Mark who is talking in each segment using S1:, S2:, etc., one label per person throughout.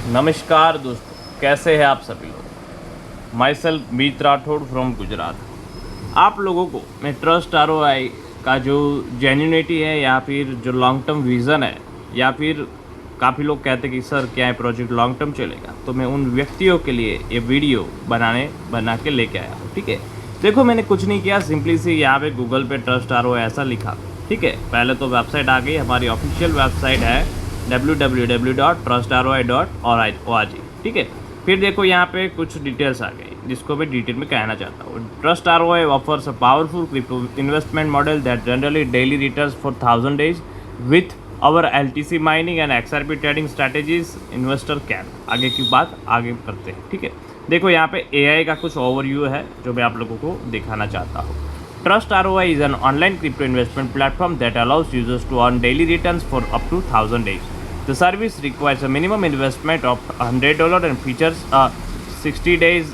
S1: नमस्कार दोस्तों, कैसे हैं आप सभी लोग। My self Meet Rathore from Gujarat. आप लोगों को मैं ट्रस्ट आरओआई का जो जेन्युइनिटी है या फिर जो लॉन्ग टर्म विज़न है, या फिर काफ़ी लोग कहते हैं कि सर क्या है प्रोजेक्ट लॉन्ग टर्म चलेगा, तो मैं उन व्यक्तियों के लिए ये वीडियो बना के लेके आया हूँ। ठीक है, देखो मैंने कुछ नहीं किया, सिंपली सी यहाँ पे गूगल पे ट्रस्ट आरओआई ऐसा लिखा। ठीक है, पहले तो वेबसाइट आ गई, हमारी ऑफिशियल वेबसाइट है www.trustaroai.org। ठीक है, फिर देखो यहाँ पे कुछ डिटेल्स आ गई जिसको मैं डिटेल में कहना चाहता हूँ। Trust ROI offers a powerful crypto investment model that generally daily returns for 1000 days with our LTC mining and XRP trading strategies investor can. आगे की बात आगे करते हैं। ठीक है, देखो यहाँ पे एआई का कुछ ओवरव्यू है जो मैं आप लोगों को दिखाना चाहता हूँ। Trust ROI is an online crypto investment platform that allows users to earn daily returns for up to 1000 days. The service requires a minimum investment of $100 and features a 60 days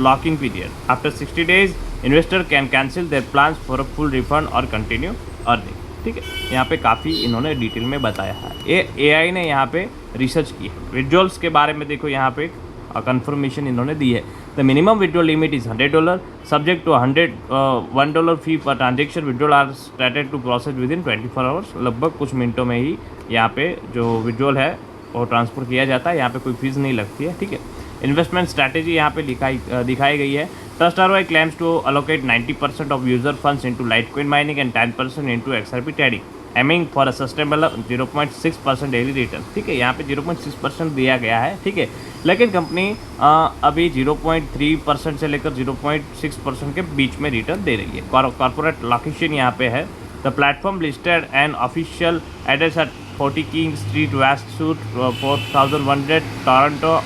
S1: lock-in period. After 60 days, investor can cancel their plans for a full refund or continue earning. ठीक है, यहाँ पे काफ़ी इन्होंने detail में बताया है। ये AI ने यहाँ पे रिसर्च की है। विजुअल्स के बारे में देखो, यहाँ पे कंफर्मेशन इन्होंने दी है। The minimum withdrawal limit is $100 subject to $101 fee per transaction. Withdrawal are started to process within 24 hours. लगभग कुछ मिनटों में ही यहाँ पे जो विड्रॉल है वो ट्रांसफ़र किया जाता है। यहाँ पे कोई फीस नहीं लगती है। ठीक है, इन्वेस्टमेंट स्ट्रैटेजी यहाँ पे दिखाई गई है। Trust ROI claims to allocate 90% of user funds into Litecoin mining and 10% into XRP trading, aiming for a sustainable 0.6% daily return. ठीक है, यहाँ पे 0.6% दिया गया है। ठीक है, लेकिन कंपनी अभी 0.3% से लेकर 0.6% के बीच में रिटर्न दे रही है। कॉर्पोरेट लोकेशन यहाँ पे है। The platform listed and official address at 40 King Street West suite 4100 Toronto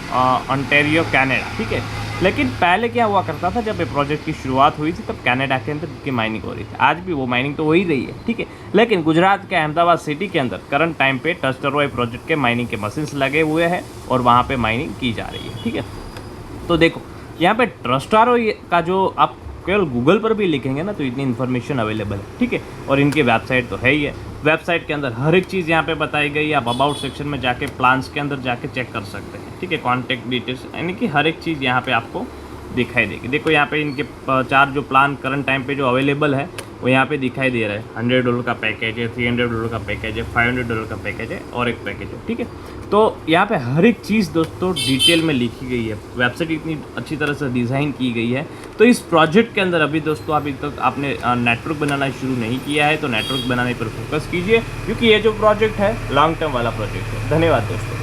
S1: Ontario Canada. ठीक है, लेकिन पहले क्या हुआ करता था, जब ये प्रोजेक्ट की शुरुआत हुई थी तब कनाडा के अंदर की माइनिंग हो रही थी। आज भी वो माइनिंग तो हो ही रही है। ठीक है, लेकिन गुजरात के अहमदाबाद सिटी के अंदर करंट टाइम पे ट्रस्ट आरओआई प्रोजेक्ट के माइनिंग के मशीन्स लगे हुए हैं और वहाँ पे माइनिंग की जा रही है। ठीक है, तो देखो यहाँ पे ट्रस्ट आरओआई का जो आप केवल गूगल पर भी लिखेंगे ना तो इतनी इन्फॉर्मेशन अवेलेबल है। ठीक है, और इनकी वेबसाइट तो है ही है। वेबसाइट के अंदर हर एक चीज़ यहाँ पे बताई गई है। आप अबाउट सेक्शन में जाके प्लान्स के अंदर जाके चेक कर सकते हैं। ठीक है, कॉन्टैक्ट डिटेल्स यानी कि हर एक चीज़ यहाँ पे आपको दिखाई देगी। देखो यहाँ पे इनके 4 जो प्लान करंट टाइम पे जो अवेलेबल है वो यहाँ पे दिखाई दे रहा है। $100 का पैकेज है, $300 का पैकेज है, $500 का पैकेज है और एक पैकेज है। ठीक है, तो यहाँ पे हर एक चीज़ दोस्तों डिटेल में लिखी गई है। वेबसाइट इतनी अच्छी तरह से डिज़ाइन की गई है। तो इस प्रोजेक्ट के अंदर अभी दोस्तों अभी तक आपने नेटवर्क बनाना शुरू नहीं किया है तो नेटवर्क बनाने पर फोकस कीजिए, क्योंकि ये जो प्रोजेक्ट है लॉन्ग टर्म वाला प्रोजेक्ट है। धन्यवाद दोस्तों।